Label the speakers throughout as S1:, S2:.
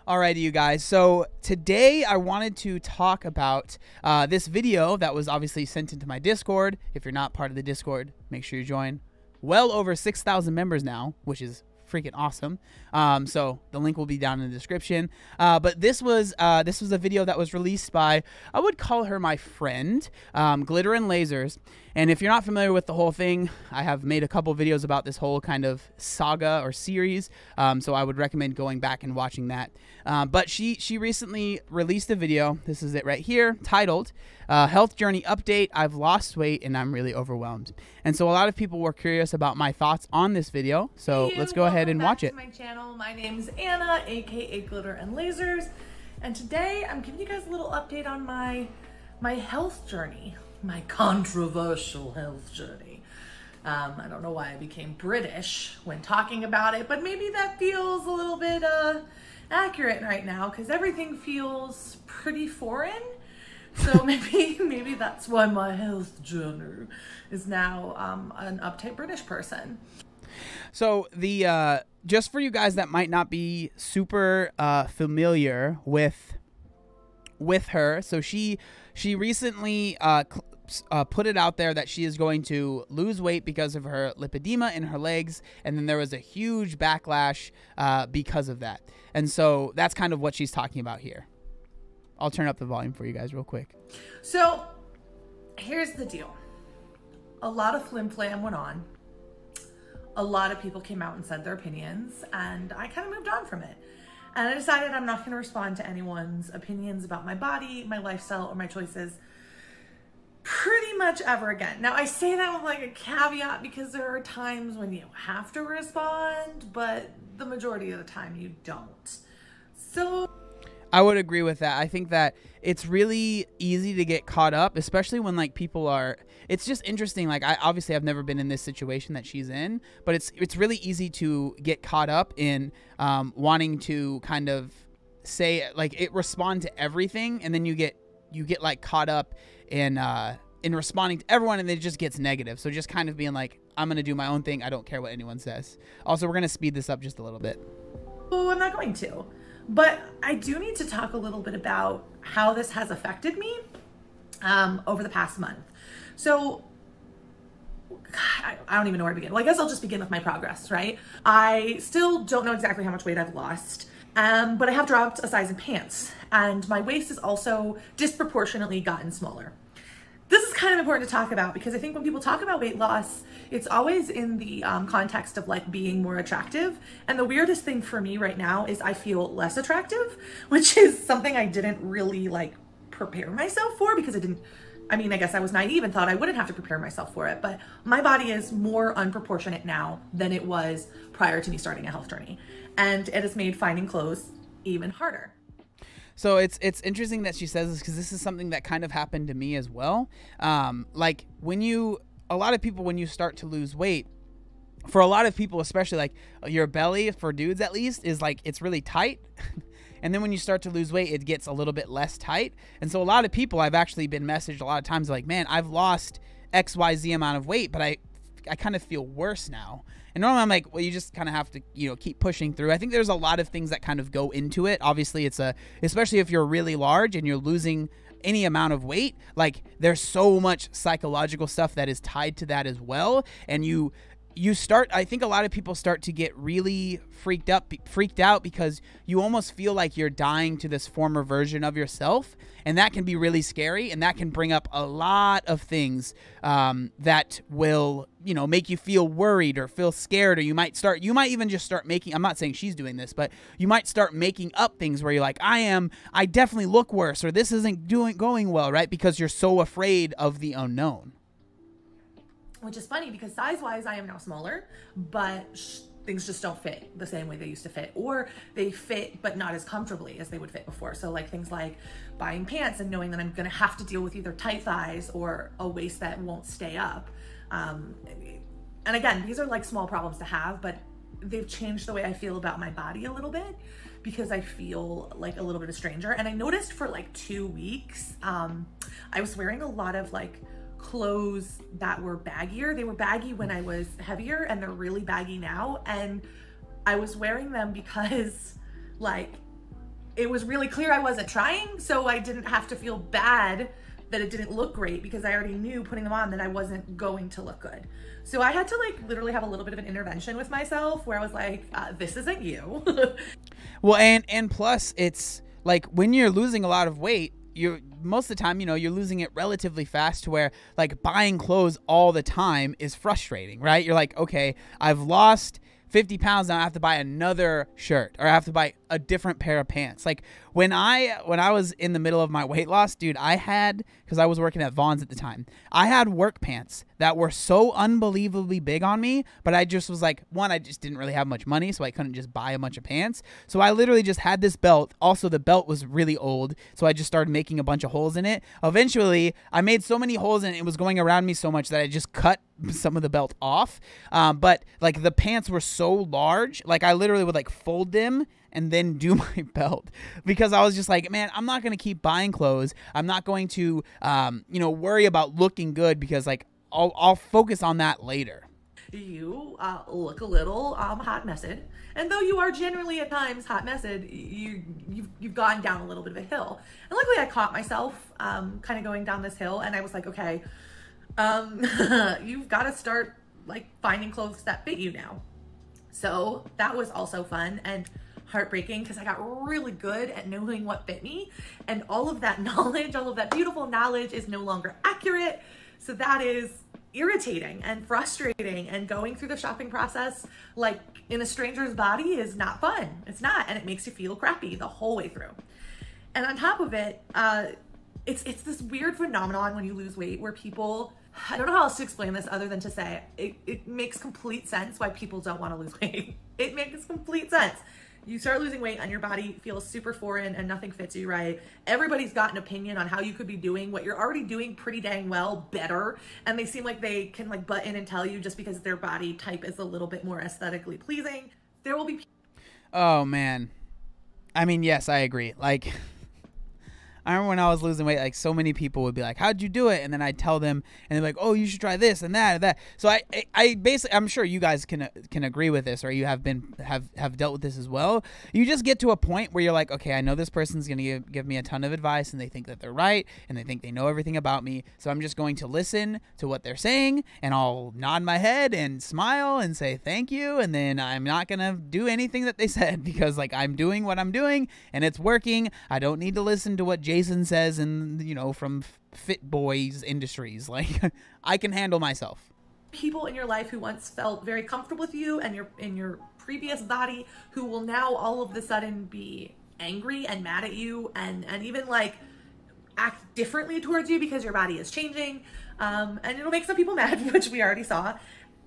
S1: Alrighty, you guys. So today I wanted to talk about this video that was obviously sent into my Discord. If you're not part of the Discord, make sure you join. Well over 6,000 members now, which is freaking awesome. So the link will be down in the description. But this was a video that was released by, I would call her my friend, Glitter and Lasers. And if you're not familiar with the whole thing, I have made a couple videos about this whole kind of saga or series. So I would recommend going back and watching that. But she recently released a video. This is it right here, titled Health Journey Update. I've lost weight and I'm really overwhelmed. And so a lot of people were curious about my thoughts on this video. So let's go ahead and watch it.
S2: My channel. My name's Anna, aka Glitter and Lasers, and today I'm giving you guys a little update on my health journey, my controversial health journey. I don't know why I became British when talking about it, but maybe that feels a little bit accurate right now because everything feels pretty foreign. So maybe that's why my health journey is now an uptight British person.
S1: So the just for you guys that might not be super familiar with her, so she recently put it out there that she is going to lose weight because of her lipedema in her legs, and then there was a huge backlash because of that. And so that's kind of what she's talking about here. I'll turn up the volume for you guys real quick.
S2: So here's the deal. A lot of flim-flam went on. A lot of people came out and said their opinions, and I kind of moved on from it. And I decided I'm not going to respond to anyone's opinions about my body, my lifestyle, or my choices pretty much ever again. Now, I say that with like a caveat because there are times when you have to respond, but the majority of the time you don't. So
S1: I would agree with that. I think that it's really easy to get caught up, especially when like people are, it's just interesting. Like I've never been in this situation that she's in, but it's really easy to get caught up in wanting to kind of say like respond to everything. And then you get like caught up in responding to everyone, and then it just gets negative. So just kind of being like, I'm going to do my own thing. I don't care what anyone says. Also, we're going to speed this up just a little bit.
S2: Oh, I'm not going to. But I do need to talk a little bit about how this has affected me over the past month. So I don't even know where to begin. Well, I guess I'll just begin with my progress, right? I still don't know exactly how much weight I've lost, but I have dropped a size in pants, and my waist has also disproportionately gotten smaller. This is kind of important to talk about because I think when people talk about weight loss, it's always in the context of like being more attractive. And the weirdest thing for me right now is I feel less attractive, which is something I didn't really like prepare myself for because I guess I was naive and thought I wouldn't have to prepare myself for it. But my body is more unproportionate now than it was prior to me starting a health journey. And it has made finding clothes even harder.
S1: So it's interesting that she says this because this is something that kind of happened to me as well. Like a lot of people, when you start to lose weight, for a lot of people, especially like your belly, for dudes at least, is like, it's really tight. And then when you start to lose weight, it gets a little bit less tight. And so a lot of people, I've actually been messaged a lot of times like, man, I've lost XYZ amount of weight, but I kind of feel worse now. And normally I'm like, well, you just kind of have to, keep pushing through. I think there's a lot of things that kind of go into it. Obviously, especially if you're really large and you're losing any amount of weight, like there's so much psychological stuff that is tied to that as well. And I think a lot of people start to get really freaked out because you almost feel like you're dying to this former version of yourself. And that can be really scary. And that can bring up a lot of things that will, make you feel worried or feel scared. Or you might even just start making, I'm not saying she's doing this, but you might start making up things where you're like, I definitely look worse, or this isn't going well, right? Because you're so afraid of the unknown.
S2: Which is funny because size-wise, I am now smaller, but things just don't fit the same way they used to fit, or they fit but not as comfortably as they would fit before. So like things like buying pants and knowing that I'm gonna have to deal with either tight thighs or a waist that won't stay up. And again, these are like small problems to have, but they've changed the way I feel about my body a little bit because I feel like a little bit of a stranger. And I noticed for like 2 weeks, I was wearing a lot of like clothes that were baggier. They were baggy when I was heavier, and they're really baggy now. And I was wearing them because like it was really clear I wasn't trying, so I didn't have to feel bad that it didn't look great, because I already knew putting them on that I wasn't going to look good. So I had to like literally have a little bit of an intervention with myself where I was like, this isn't you.
S1: Well, and plus it's like when you're losing a lot of weight, you're most of the time, you know, you're losing it relatively fast to where like buying clothes all the time is frustrating, right? You're like, okay, I've lost 50 pounds, now I have to buy another shirt, or I have to buy a different pair of pants. Like when I was in the middle of my weight loss, dude, I had, because I was working at Vaughn's at the time, I had work pants that were so unbelievably big on me, but I just was like, one, I just didn't really have much money, so I couldn't just buy a bunch of pants. So I literally just had this belt. Also, the belt was really old, so I just started making a bunch of holes in it. Eventually, I made so many holes in it, it was going around me so much that I just cut some of the belt off. But like the pants were so large, like I literally would like fold them and then do my belt, because I was just like, man, I'm not going to keep buying clothes. I'm not going to, worry about looking good, because like I'll focus on that later.
S2: You look a little hot messed, and though you are generally at times hot messed, you've gone down a little bit of a hill. And luckily I caught myself kind of going down this hill, and I was like, okay, you've got to start like finding clothes that fit you now. So that was also fun and heartbreaking, because I got really good at knowing what fit me, and all of that knowledge, all of that beautiful knowledge is no longer accurate. So that is irritating and frustrating, and going through the shopping process like in a stranger's body is not fun. It's not, and it makes you feel crappy the whole way through. And on top of it, it's this weird phenomenon when you lose weight where people, I don't know how else to explain this other than to say it makes complete sense why people don't want to lose weight. It makes complete sense. You start losing weight and your body feels super foreign and nothing fits you right. Everybody's got an opinion on how you could be doing what you're already doing pretty dang well better. And they seem like they can like butt in and tell you just because their body type is a little bit more aesthetically pleasing. There will be.
S1: Oh man. I mean, yes, I agree. Like, I remember when I was losing weight, like so many people would be like, how'd you do it? And then I'd tell them, and they're like, oh, you should try this and that and that. So I basically, I'm sure you guys can agree with this, or you have dealt with this as well. You just get to a point where you're like, okay, I know this person's going to give me a ton of advice, and they think that they're right, and they think they know everything about me. So I'm just going to listen to what they're saying, and I'll nod my head and smile and say thank you. And then I'm not going to do anything that they said, because like I'm doing what I'm doing and it's working. I don't need to listen to what Jason says and from Fit Boys Industries. Like I can handle myself.
S2: People in your life who once felt very comfortable with you and in your previous body, who will now all of a sudden be angry and mad at you and even like act differently towards you because your body is changing, and it'll make some people mad, which we already saw.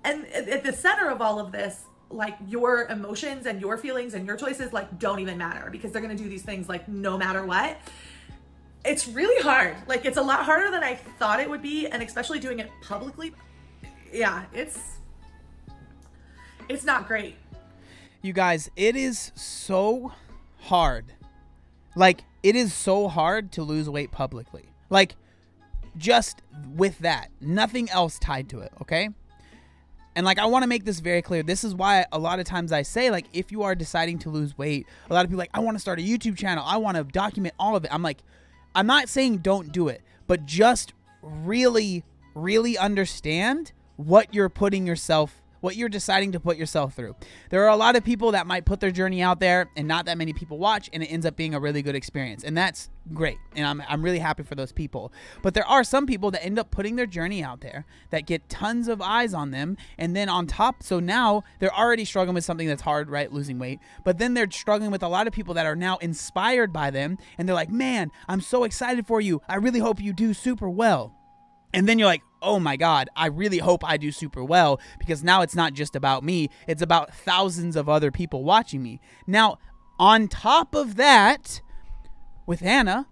S2: And at the center of all of this, like your emotions and your feelings and your choices like don't even matter, because they're going to do these things like no matter what. It's really hard. Like it's a lot harder than I thought it would be, and especially doing it publicly. Yeah, it's not great.
S1: You guys, it is so hard. Like it is so hard to lose weight publicly. Like just with that, nothing else tied to it, okay? And like I want to make this very clear. This is why a lot of times I say, like, if you are deciding to lose weight, a lot of people are like, I want to start a YouTube channel. I want to document all of it. I'm like, I'm not saying don't do it, but just really, really understand what you're deciding to put yourself through. There are a lot of people that might put their journey out there and not that many people watch, and it ends up being a really good experience. And that's great. And I'm really happy for those people. But there are some people that end up putting their journey out there that get tons of eyes on them. And then on top, so now they're already struggling with something that's hard, right? Losing weight. But then they're struggling with a lot of people that are now inspired by them. And they're like, man, I'm so excited for you. I really hope you do super well. And then you're like, oh my God, I really hope I do super well, because now it's not just about me. It's about thousands of other people watching me. Now, on top of that, with Anna,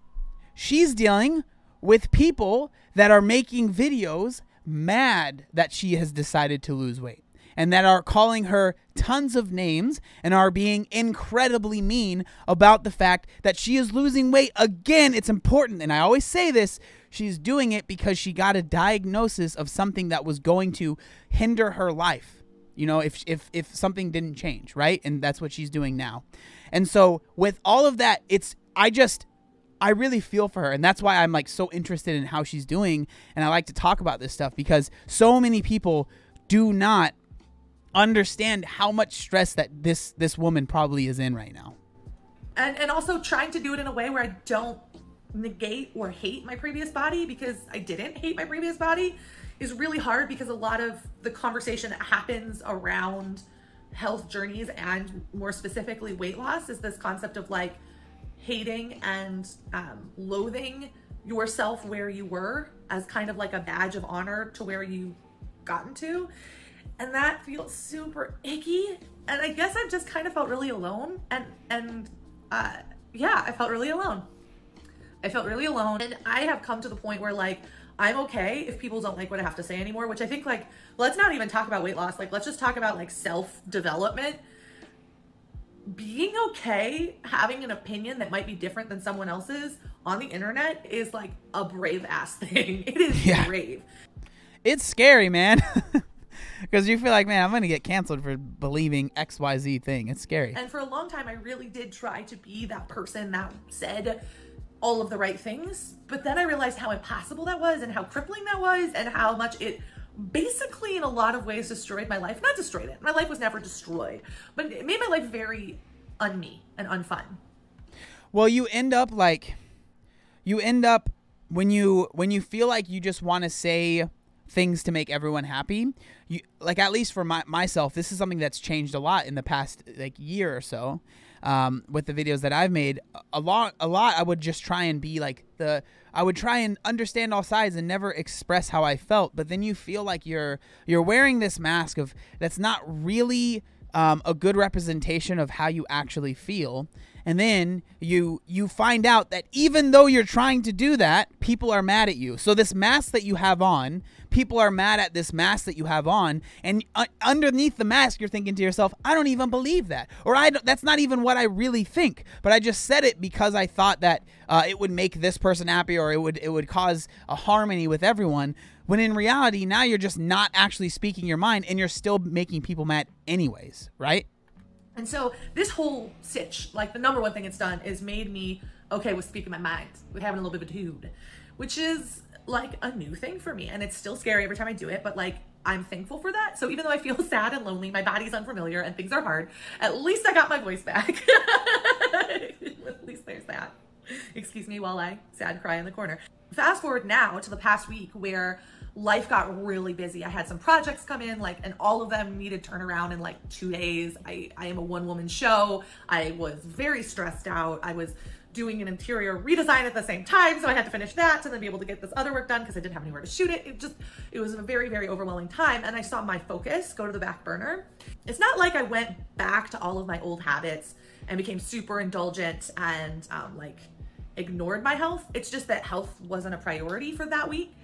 S1: she's dealing with people that are making videos mad that she has decided to lose weight, and that are calling her tons of names and are being incredibly mean about the fact that she is losing weight. Again, it's important, and I always say this, she's doing it because she got a diagnosis of something that was going to hinder her life. you know, if something didn't change, right? And that's what she's doing now. And so with all of that, I really feel for her, and that's why I'm like so interested in how she's doing, and I like to talk about this stuff because so many people do not understand how much stress that this woman probably is in right now.
S2: And also trying to do it in a way where I don't negate or hate my previous body, because I didn't hate my previous body, is really hard, because a lot of the conversation that happens around health journeys and more specifically weight loss is this concept of like hating and loathing yourself where you were as kind of like a badge of honor to where you gotten to. And that feels super icky. And I guess I've just kind of felt really alone. Yeah, I felt really alone. And I have come to the point where like, I'm okay if people don't like what I have to say anymore, which I think like, let's not even talk about weight loss. Like, let's just talk about like self-development. Being okay having an opinion that might be different than someone else's on the internet is like a brave ass thing. It is brave.
S1: It's scary, man. Because you feel like, man, I'm going to get canceled for believing XYZ thing. It's scary.
S2: And for a long time, I really did try to be that person that said all of the right things. But then I realized how impossible that was and how crippling that was and how much it basically in a lot of ways destroyed my life. Not destroyed it. My life was never destroyed. But it made my life very un-me and unfun.
S1: Well, you end up when you feel like you just want to say things to make everyone happy, you like, at least for myself, this is something that's changed a lot in the past like year or so, with the videos that I've made. A lot I would just try and be like I would try and understand all sides and never express how I felt. But then you feel like you're wearing this mask that's not really a good representation of how you actually feel. And then you find out that even though you're trying to do that, people are mad at you. So this mask that you have on, people are mad at this mask that you have on. And underneath the mask, you're thinking to yourself, I don't even believe that. Or that's not even what I really think. But I just said it because I thought that it would make this person happy, or it would cause a harmony with everyone. When in reality, now you're just not actually speaking your mind, and you're still making people mad anyways, right?
S2: And so this whole sitch, like the number one thing it's done is made me okay with speaking my mind, with having a little bit of a dude, which is like a new thing for me. And it's still scary every time I do it, but like, I'm thankful for that. So even though I feel sad and lonely, my body's unfamiliar and things are hard, at least I got my voice back. At least there's that. Excuse me while I sad cry in the corner. Fast forward now to the past week where life got really busy. I had some projects come in, like, and all of them needed turnaround in like 2 days. I am a one-woman show. I was very stressed out. I was doing an interior redesign at the same time, so I had to finish that and then be able to get this other work done because I didn't have anywhere to shoot it. It was a very, very overwhelming time, and I saw my focus go to the back burner. It's not like I went back to all of my old habits and became super indulgent and like ignored my health. It's just that health wasn't a priority for that week.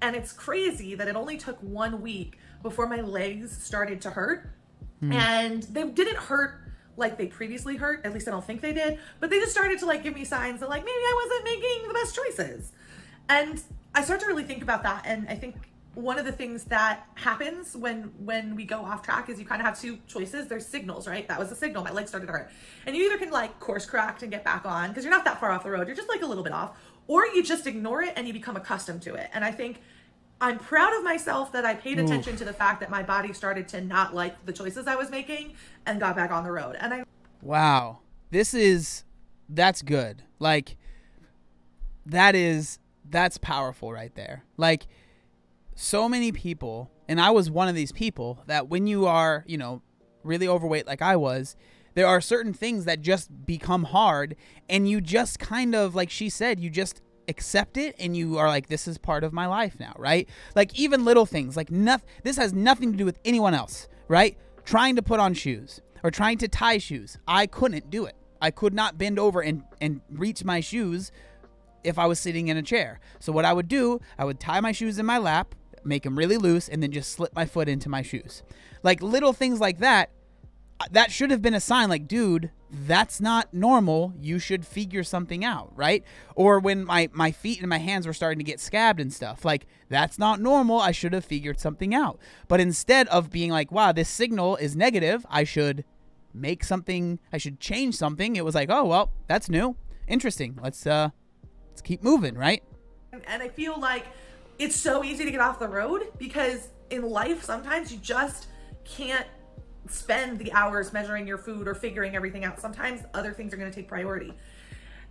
S2: And it's crazy that it only took 1 week before my legs started to hurt. And they didn't hurt like they previously hurt. At least I don't think they did. But they just started to like give me signs that like maybe I wasn't making the best choices. And I start to really think about that. And I think one of the things that happens when we go off track is you kind of have two choices. There's signals, right? That was a signal. My legs started to hurt. And you either can like course correct and get back on because you're not that far off the road. You're just like a little bit off. Or you just ignore it and you become accustomed to it. And I think I'm proud of myself that I paid attention to the fact that my body started to not like the choices I was making and got back on the road. And
S1: wow, that's good. Like, that's powerful right there. Like, so many people, and I was one of these people, that when you are, really overweight like I was, there are certain things that just become hard, and you just kind of, like she said, you just accept it, and you are like, this is part of my life now, right? Like, even little things, like this has nothing to do with anyone else, right? Trying to put on shoes or trying to tie shoes. I couldn't do it. I could not bend over and reach my shoes if I was sitting in a chair. So what I would do, I would tie my shoes in my lap, make them really loose, and then just slip my foot into my shoes. Like, little things like that, that should have been a sign like, dude, that's not normal. You should figure something out, right? Or when my feet and my hands were starting to get scabbed and stuff, like, that's not normal. I should have figured something out. But instead of being like, wow, this signal is negative, I should make something, I should change something. It was like, oh, well, that's new. Interesting. Let's keep moving, right?
S2: And I feel like it's so easy to get off the road because in life, sometimes you just can't spend the hours measuring your food or figuring everything out. Sometimes other things are going to take priority.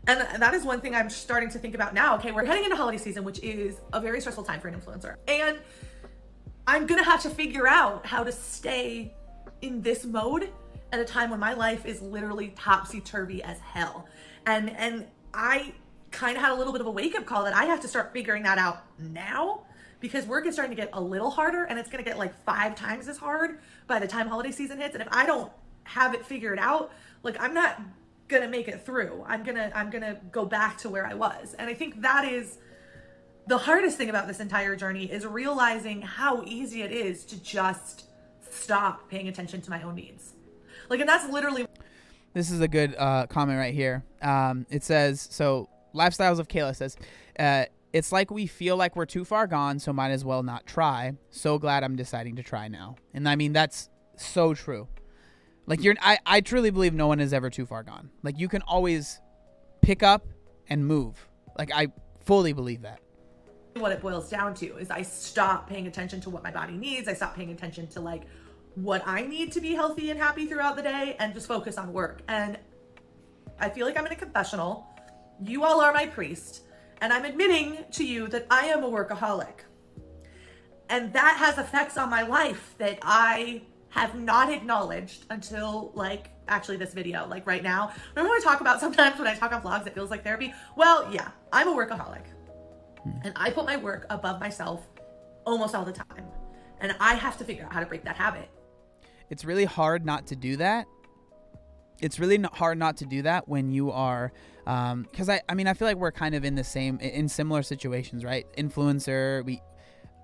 S2: And that is one thing I'm starting to think about now. Okay, we're heading into holiday season, which is a very stressful time for an influencer. And I'm going to have to figure out how to stay in this mode at a time when my life is literally topsy-turvy as hell. And I kind of had a little bit of a wake-up call that I have to start figuring that out now, because work is starting to get a little harder, and it's going to get like 5 times as hard by the time holiday season hits. And if I don't have it figured out, like, I'm not going to make it through. I'm going to go back to where I was. And I think that is the hardest thing about this entire journey, is realizing how easy it is to just stop paying attention to my own needs. Like, and that's literally.
S1: This is a good comment right here. It says, so Lifestyles of Kayla says, it's like we feel like we're too far gone, so might as well not try. So glad I'm deciding to try now. And I mean, that's so true. Like, I truly believe no one is ever too far gone. Like, you can always pick up and move. Like, I fully believe that.
S2: What it boils down to is I stop paying attention to what my body needs. I stop paying attention to like what I need to be healthy and happy throughout the day, and just focus on work. And I feel like I'm in a confessional. You all are my priest. And I'm admitting to you that I am a workaholic. And that has effects on my life that I have not acknowledged until, like, actually this video, like right now. Remember when I talk about, sometimes when I talk on vlogs, it feels like therapy? Well, yeah, I'm a workaholic. And I put my work above myself almost all the time. And I have to figure out how to break that habit.
S1: It's really hard not to do that. It's really hard not to do that when you are, because I mean, I feel like we're kind of in similar situations, right? Influencer,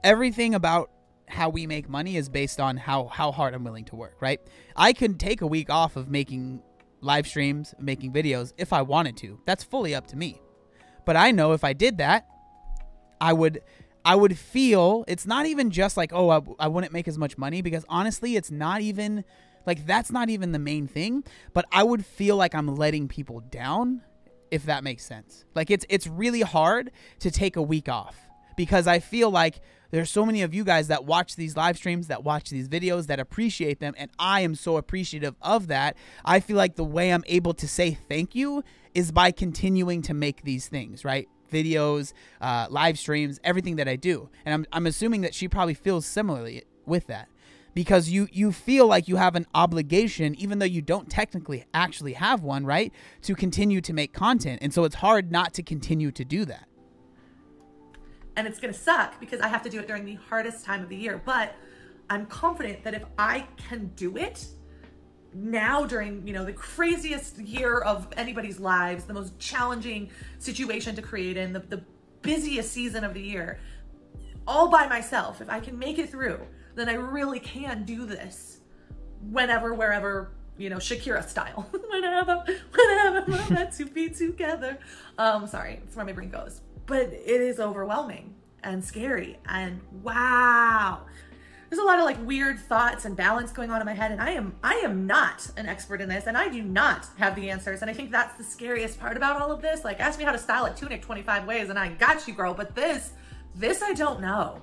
S1: everything about how we make money is based on how hard I'm willing to work, right? I could take a week off of making live streams, making videos if I wanted to. That's fully up to me. But I know if I did that, I would feel, it's not even just like, oh, I wouldn't make as much money, because honestly, it's not even like, that's not even the main thing, but I would feel like I'm letting people down, if that makes sense. Like, it's really hard to take a week off, because I feel like there's so many of you guys that watch these live streams, that watch these videos, that appreciate them, and I am so appreciative of that. I feel like the way I'm able to say thank you is by continuing to make these things, right? Videos, live streams, everything that I do. And I'm assuming that she probably feels similarly with that, because you feel like you have an obligation, even though you don't technically actually have one, right? To continue to make content. And so it's hard not to continue to do that.
S2: And it's going to suck because I have to do it during the hardest time of the year. But I'm confident that if I can do it now during, you know, the craziest year of anybody's lives, the most challenging situation to create in, the busiest season of the year, all by myself, if I can make it through, then I really can do this whenever, wherever, you know, Shakira style. whenever we're meant to be together. Sorry, that's where my brain goes. But it is overwhelming and scary, and wow. There's a lot of like weird thoughts and balance going on in my head, and I am not an expert in this, and I do not have the answers. And I think that's the scariest part about all of this. Like, ask me how to style a tunic 25 ways and I got you, girl. But this I don't know.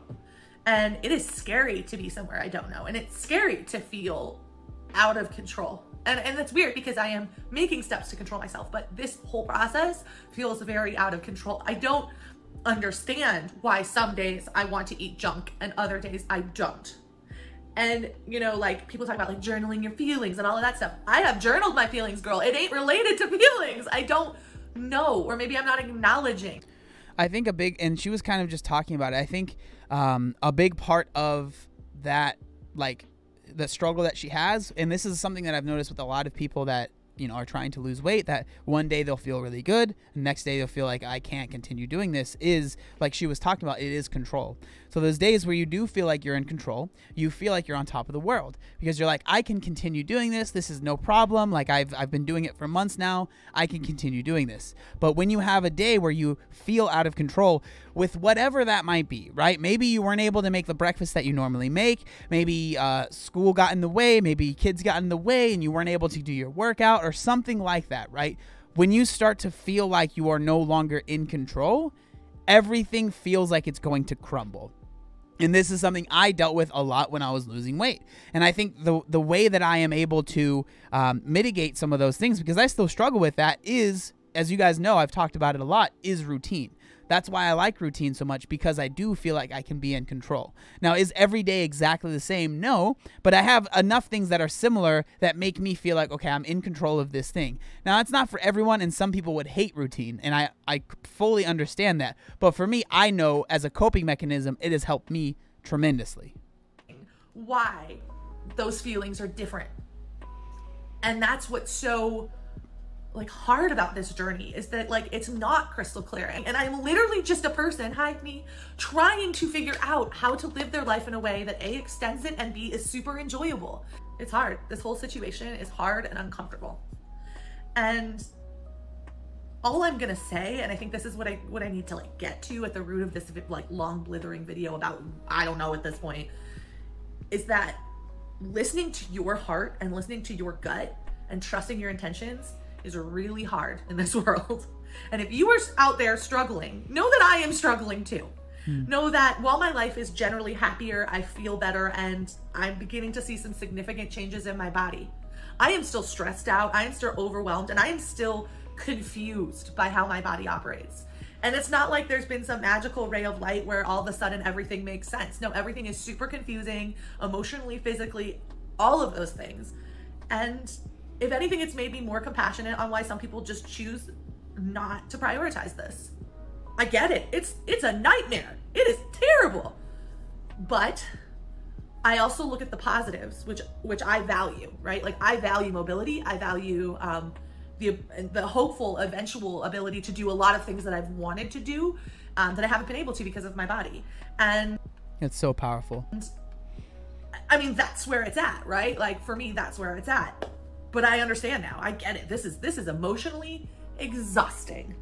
S2: And it is scary to be somewhere I don't know. And it's scary to feel out of control. And it's weird because I am making steps to control myself, but this whole process feels very out of control. I don't understand why some days I want to eat junk and other days I don't. And, you know, like, people talk about like journaling your feelings and all of that stuff. I have journaled my feelings, girl. It ain't related to feelings. I don't know, or maybe I'm not acknowledging.
S1: I think and she was kind of just talking about it. I think a big part of that, like, the struggle that she has, and this is something that I've noticed with a lot of people that you know, are trying to lose weight, that one day they'll feel really good, the next day they'll feel like I can't continue doing this, is like she was talking about, it is control. So those days where you do feel like you're in control, you feel like you're on top of the world because you're like, I can continue doing this. This is no problem. Like I've been doing it for months now. I can continue doing this. But when you have a day where you feel out of control with whatever that might be, right? Maybe you weren't able to make the breakfast that you normally make. Maybe school got in the way. Maybe kids got in the way and you weren't able to do your workout or something like that, right? When you start to feel like you are no longer in control, everything feels like it's going to crumble. And this is something I dealt with a lot when I was losing weight. And I think the way that I am able to mitigate some of those things, because I still struggle with that, is, as you guys know, I've talked about it a lot, is routine. That's why I like routine so much, because I do feel like I can be in control. Now, is every day exactly the same? No, but I have enough things that are similar that make me feel like, okay, I'm in control of this thing. Now, it's not for everyone, and some people would hate routine, and I fully understand that. But for me, I know as a coping mechanism, it has helped me tremendously.
S2: Why those feelings are different. And that's what's so like hard about this journey, is that like it's not crystal clear, and I'm literally just a person, hi me, trying to figure out how to live their life in a way that A, extends it, and B, is super enjoyable. It's hard. This whole situation is hard and uncomfortable. And all I'm gonna say, and I think this is what I need to like get to at the root of this like long blithering video about I don't know at this point, is that listening to your heart and listening to your gut and trusting your intentions is really hard in this world. And if you are out there struggling, know that I am struggling too. Know that while my life is generally happier, I feel better, and I'm beginning to see some significant changes in my body, I am still stressed out, I am still overwhelmed, and I am still confused by how my body operates. And it's not like there's been some magical ray of light where all of a sudden everything makes sense. No, everything is super confusing, emotionally, physically, all of those things. And if anything, it's made me more compassionate on why some people just choose not to prioritize this. I get it. It's a nightmare. It is terrible. But I also look at the positives, which I value, right? Like I value mobility. I value the hopeful eventual ability to do a lot of things that I've wanted to do that I haven't been able to because of my body. And
S1: it's so powerful.
S2: I mean, that's where it's at, right? Like for me, that's where it's at. But I understand now. I get it. This is emotionally exhausting.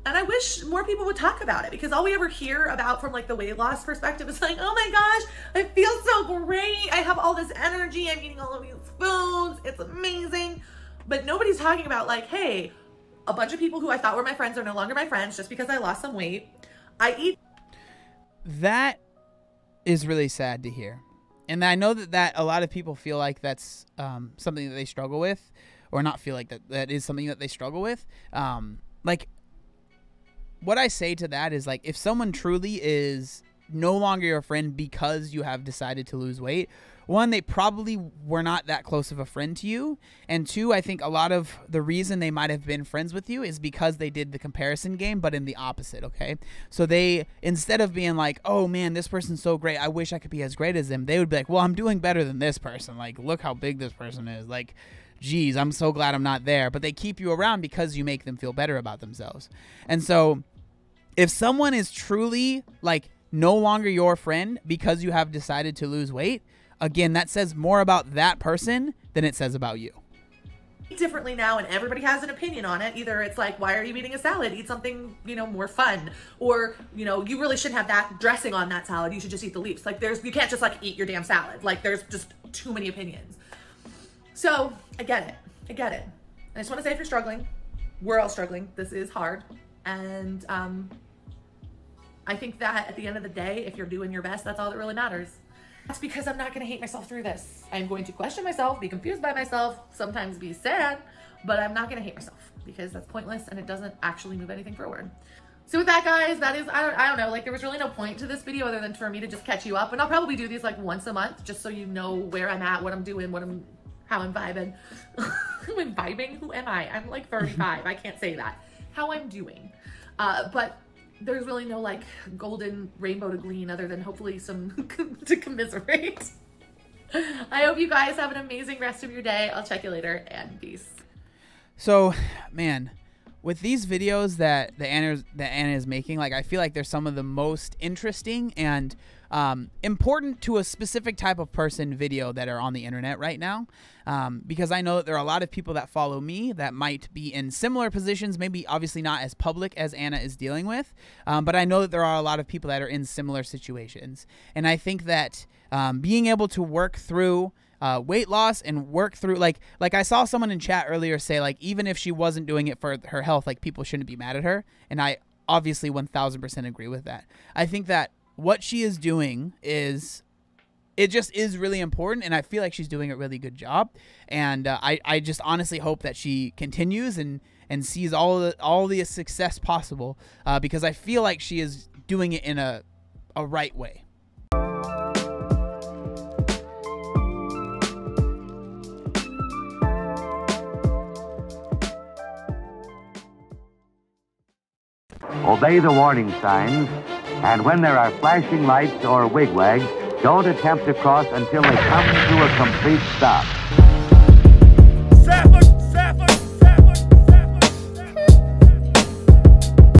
S2: And I wish more people would talk about it, because all we ever hear about from like the weight loss perspective is like, oh my gosh, I feel so great. I have all this energy. I'm eating all of these foods. It's amazing. But nobody's talking about like, hey, a bunch of people who I thought were my friends are no longer my friends just because I lost some weight.
S1: That is really sad to hear. And I know that a lot of people feel like that's something that they struggle with, or not feel like that is something that they struggle with. Like, what I say to that is, like, if someone truly is no longer your friend because you have decided to lose weight, one, they probably were not that close of a friend to you. And two, I think a lot of the reason they might have been friends with you is because they did the comparison game, but in the opposite, okay? So they, instead of being like, oh man, this person's so great, I wish I could be as great as them, they would be like, well, I'm doing better than this person. Like, look how big this person is. Like, geez, I'm so glad I'm not there. But they keep you around because you make them feel better about themselves. And so if someone is truly, like, no longer your friend because you have decided to lose weight, again, that says more about that person than it says about you.
S2: Differently now, and everybody has an opinion on it. Either it's like, why are you eating a salad? Eat something, more fun. Or, you really shouldn't have that dressing on that salad. You should just eat the leaves. Like, you can't just like eat your damn salad. Like, there's just too many opinions. So I get it. And I just want to say, if you're struggling, we're all struggling. This is hard. And I think that at the end of the day, if you're doing your best, that's all that really matters. That's because I'm not going to hate myself through this. I'm going to question myself, be confused by myself, sometimes be sad, but I'm not going to hate myself, because that's pointless and it doesn't actually move anything forward. So with that, guys, that is, I don't know, like, there was really no point to this video other than for me to just catch you up. And I'll probably do these like once a month, just so you know where I'm at, what I'm doing, how I'm vibing. I'm vibing? Who am I? I'm like 35. I can't say that. How I'm doing. But there's really no like golden rainbow to glean other than hopefully some to commiserate. I hope you guys have an amazing rest of your day. I'll check you later, and peace.
S1: So, man, with these videos that Anna is making, like, I feel like they're some of the most interesting and important to a specific type of person video that are on the internet right now, because I know that there are a lot of people that follow me that might be in similar positions, maybe obviously not as public as Anna is dealing with, but I know that there are a lot of people that are in similar situations, and I think that being able to work through weight loss and work through, like I saw someone in chat earlier say, like, even if she wasn't doing it for her health, like, people shouldn't be mad at her, and I obviously 1000% agree with that. I think that what she is doing is, it just is really important, and I feel like she's doing a really good job, and I just honestly hope that she continues and sees all the success possible, because I feel like she is doing it in a right way.
S3: Obey the warning signs, and when there are flashing lights or wigwags, don't attempt to cross until they come to a complete stop.